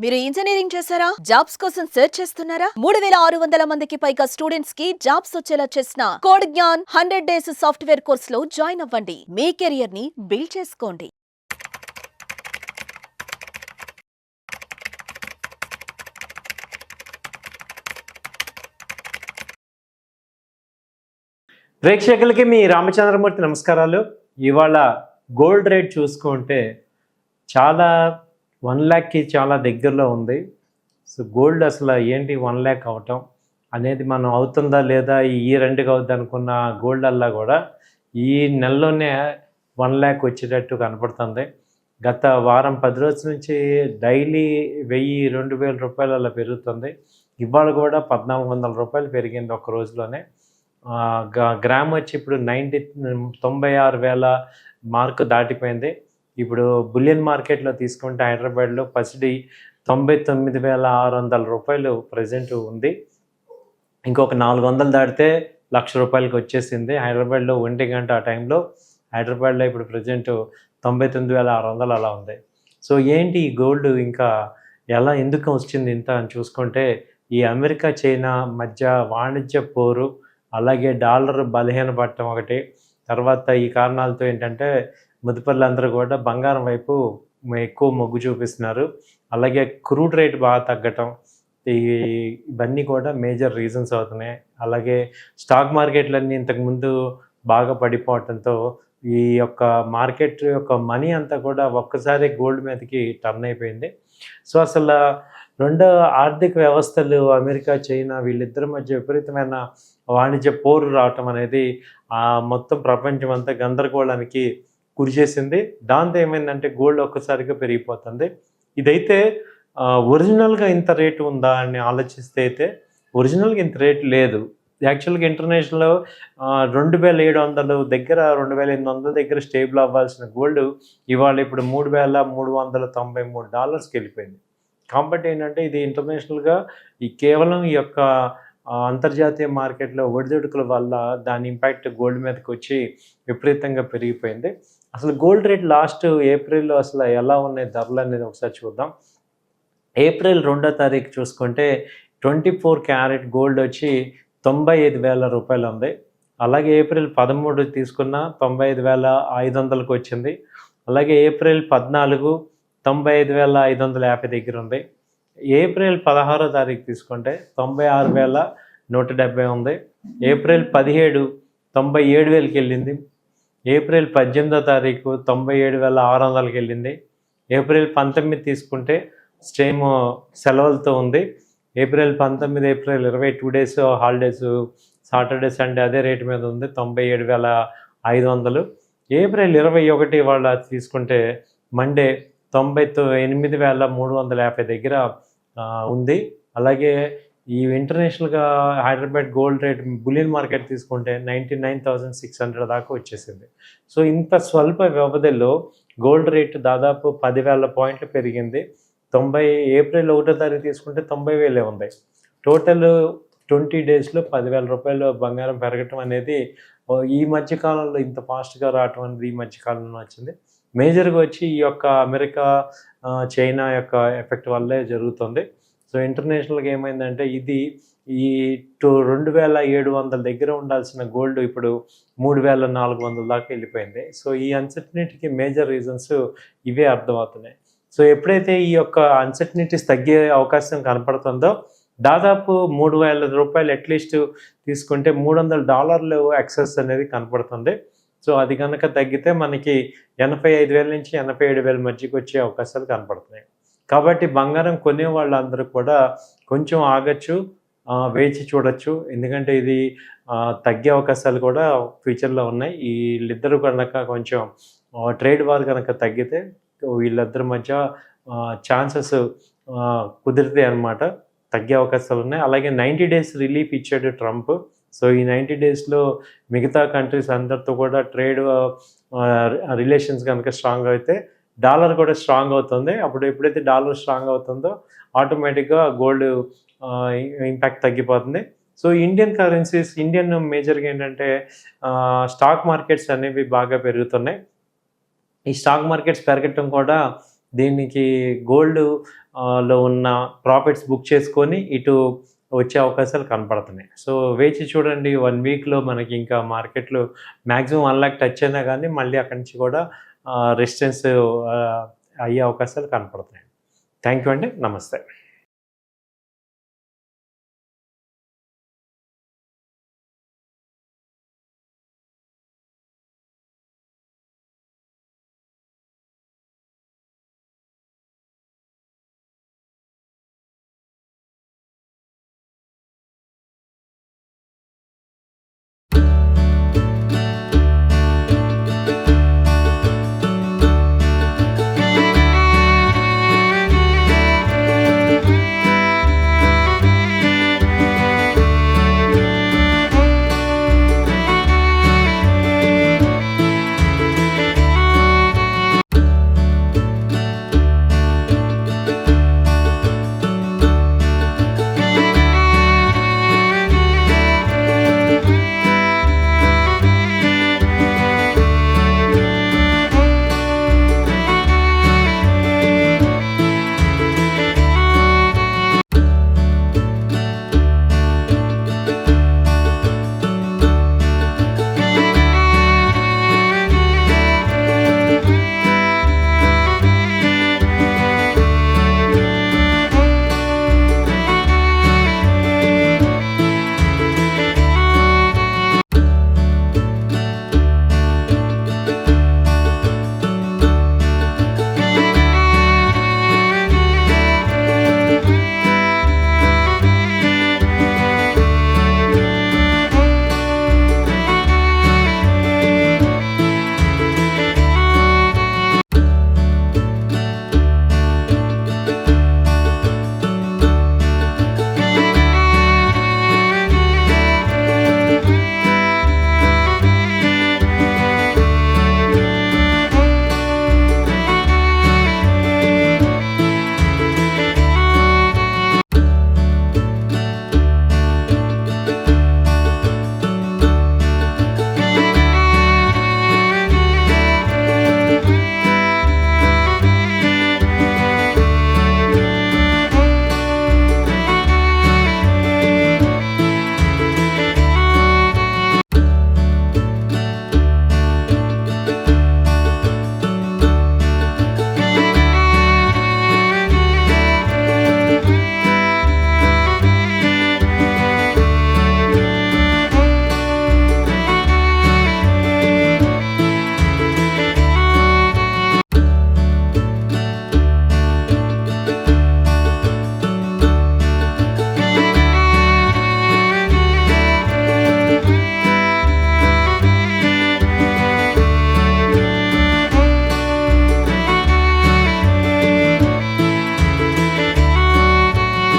మీరు ఇంజనీరింగ్ చేశారా? జాబ్స్ కోసం సెర్చ్ చేస్తున్నారా? 3600 మందికి పైగా స్టూడెంట్స్ కి జాబ్స్ వచ్చేలా చేసిన code Gyan 100 days software course లో జాయిన్ అవ్వండి. మీ కెరియర్ ని బిల్డ్ చేసుకోండి. ప్రేక్షకులకి మీ రామచంద్రమూర్తి నమస్కారాలు. ఇవాళ గోల్డ్ రేట్ చూసుకుంటే చాలా 1,00,000కి చాలా దగ్గరలో ఉంది. సో గోల్డ్ అసలు ఏంటి 1,00,000 అవటం అనేది మనం అవుతుందా లేదా ఈ రెండుకి అవుద్ది అనుకున్న గోల్డ్ అల్లా కూడా ఈ నెలలోనే 1,00,000 వచ్చేటట్టు కనపడుతుంది. గత వారం 10 రోజుల నుంచి డైలీ 1,000-2,000 రూపాయలు అలా పెరుగుతుంది. ఇవాళ కూడా 1,400 రూపాయలు పెరిగింది ఒక్క రోజులోనే. గ్రామ్ వచ్చి ఇప్పుడు 96,000 మార్కు దాటిపోయింది. ఇప్పుడు బులియన్ మార్కెట్లో తీసుకుంటే హైదరాబాద్లో పసిడి 99,600 రూపాయలు ప్రజెంట్ ఉంది. ఇంకొక 400 దాటితే ₹1,00,000 వచ్చేసింది. హైదరాబాద్లో 1 గంట ఆ టైంలో హైదరాబాద్లో ఇప్పుడు ప్రజెంట్ 99,600 అలా ఉంది. సో ఏంటి ఈ గోల్డ్ ఇంకా ఎందుకు వచ్చింది ఇంత అని చూసుకుంటే ఈ అమెరికా చైనా మధ్య వాణిజ్య పోరు, అలాగే డాలర్ బలహీనపడటం ఒకటి, తర్వాత ఈ కారణాలతో ఏంటంటే మదుపర్లందరూ కూడా బంగారం వైపు ఎక్కువ మొగ్గు చూపిస్తున్నారు. అలాగే క్రూడ్ రేట్ బాగా తగ్గటం, ఇవన్నీ కూడా మేజర్ రీజన్స్ అవుతున్నాయి. అలాగే స్టాక్ మార్కెట్లన్నీ ఇంతకుముందు బాగా పడిపోవటంతో ఈ యొక్క మార్కెట్ యొక్క మనీ అంతా కూడా ఒక్కసారి గోల్డ్ మీదకి టర్న్ అయిపోయింది. సో అసలు రెండో ఆర్థిక వ్యవస్థలు అమెరికా చైనా వీళ్ళిద్దరి మధ్య విపరీతమైన వాణిజ్య పోరు రావటం అనేది మొత్తం ప్రపంచం అంతా గందరగోళానికి గురి చేసింది. దాంతో ఏమైందంటే గోల్డ్ ఒక్కసారిగా పెరిగిపోతుంది. ఇదైతే ఒరిజినల్గా ఇంత రేటు ఉందా అని ఆలోచిస్తే అయితే ఒరిజినల్గా ఇంత రేటు లేదు. యాక్చువల్గా ఇంటర్నేషనల్లో 2,700 దగ్గర 2,800 దగ్గర స్టేబుల్ అవ్వాల్సిన గోల్డ్ ఇవాళ ఇప్పుడు $3,393కి వెళ్ళిపోయింది. కాబట్టి ఏంటంటే ఇది ఇంటర్నేషనల్గా కేవలం ఈ యొక్క అంతర్జాతీయ మార్కెట్లో ఒడిదుడుకుల వల్ల దాని ఇంపాక్ట్ గోల్డ్ మీదకి వచ్చి విపరీతంగా పెరిగిపోయింది. అసలు గోల్డ్ రేట్ లాస్ట్ ఏప్రిల్లో అసలు ఎలా ఉన్నాయి ధరలు అనేది ఒకసారి చూద్దాం. ఏప్రిల్ 2వ తారీఖు చూసుకుంటే 24 క్యారెట్ గోల్డ్ వచ్చి 95,000 రూపాయలు ఉంది. అలాగే ఏప్రిల్ 13 తీసుకున్న 95,500కి వచ్చింది. అలాగే ఏప్రిల్ 14 95,550 దగ్గర ఉంది. ఏప్రిల్ 16వ తారీఖు తీసుకుంటే 96,170 ఉంది. ఏప్రిల్ 17 97,000కి వెళ్ళింది. ఏప్రిల్ 18వ తారీఖు 97,600కి వెళ్ళింది. ఏప్రిల్ 19 తీసుకుంటే సేమ్ సెలవులతో ఉంది. April 19 April 20 2 days holidays, Saturday Sunday అదే రేటు మీద ఉంది 97,500. ఏప్రిల్ 21 వాళ్ళ తీసుకుంటే మండే 98,350 దగ్గర ఉంది. అలాగే ఈ ఇంటర్నేషనల్గా Hyderabad gold rate bullion market తీసుకుంటే 99,600 దాకా వచ్చేసింది. సో ఇంత స్వల్ప వ్యవధిలో గోల్డ్ రేటు దాదాపు 10,000 పాయింట్లు పెరిగింది. ఏప్రిల్ 1వ తారీఖు తీసుకుంటే 90,000 ఉంది. టోటల్ 20 డేస్లో 10,000 రూపాయలు బంగారం పెరగటం అనేది ఈ మధ్యకాలంలో ఇంత ఫాస్ట్గా రావటం అనేది ఈ మధ్యకాలంలో వచ్చింది. మేజర్గా వచ్చి ఈ యొక్క అమెరికా చైనా యొక్క ఎఫెక్ట్ వల్లే జరుగుతుంది. సో ఇంటర్నేషనల్గా ఏమైందంటే ఇది ఈ 2,700 దగ్గర ఉండాల్సిన గోల్డ్ ఇప్పుడు 3,400 దాకా వెళ్ళిపోయింది. సో ఈ అన్సర్టనిటీకి మేజర్ రీజన్స్ ఇవే అర్థమవుతున్నాయి. సో ఎప్పుడైతే ఈ యొక్క అన్సర్టనిటీస్ తగ్గే అవకాశం కనపడుతుందో దాదాపు 3,000 రూపాయలు అట్లీస్ట్ తీసుకుంటే $300 ఎక్సెస్ అనేది కనపడుతుంది. సో అది కనుక తగ్గితే మనకి 85,000 నుంచి 87,000 మధ్యకి వచ్చే అవకాశాలు కనపడుతున్నాయి. కాబట్టి బంగారం కొనే వాళ్ళందరూ కూడా కొంచెం ఆగచ్చు, వేచి చూడొచ్చు. ఎందుకంటే ఇది తగ్గే అవకాశాలు కూడా ఫ్యూచర్లో ఉన్నాయి. వీళ్ళిద్దరూ కనుక కొంచెం ట్రేడ్ వార్ కనుక తగ్గితే వీళ్ళిద్దరి మధ్య ఛాన్సెస్ కుదిరితే అనమాట తగ్గే అవకాశాలు ఉన్నాయి. అలాగే 90 డేస్ రిలీఫ్ ఇచ్చాడు ట్రంప్. సో ఈ 90 డేస్లో మిగతా కంట్రీస్ అందరితో కూడా ట్రేడ్ రిలేషన్స్ కనుక స్ట్రాంగ్ అయితే డాలర్ కూడా స్ట్రాంగ్ అవుతుంది. అప్పుడు ఎప్పుడైతే డాలర్ స్ట్రాంగ్ అవుతుందో ఆటోమేటిక్గా గోల్డ్ ఇంపాక్ట్ తగ్గిపోతుంది. సో ఇండియన్ కరెన్సీస్ మేజర్గా ఏంటంటే స్టాక్ మార్కెట్స్ అనేవి బాగా పెరుగుతున్నాయి. ఈ స్టాక్ మార్కెట్స్ పెరగటం కూడా దీనికి గోల్డ్ లో ఉన్న ప్రాఫిట్స్ బుక్ చేసుకొని ఇటు వచ్చే అవకాశాలు కనపడుతున్నాయి. సో వేచి చూడండి. 1 వీక్‌లో మనకి ఇంకా మార్కెట్‌లో మాక్సిమం 1 లాక్ టచ్ అయినా కానీ మళ్ళీ అక్కడి నుంచి కూడా రెసిస్టెన్స్ అయ్యే అవకాశాలు కనపడుతున్నాయి. థ్యాంక్ యూ అండి. నమస్తే.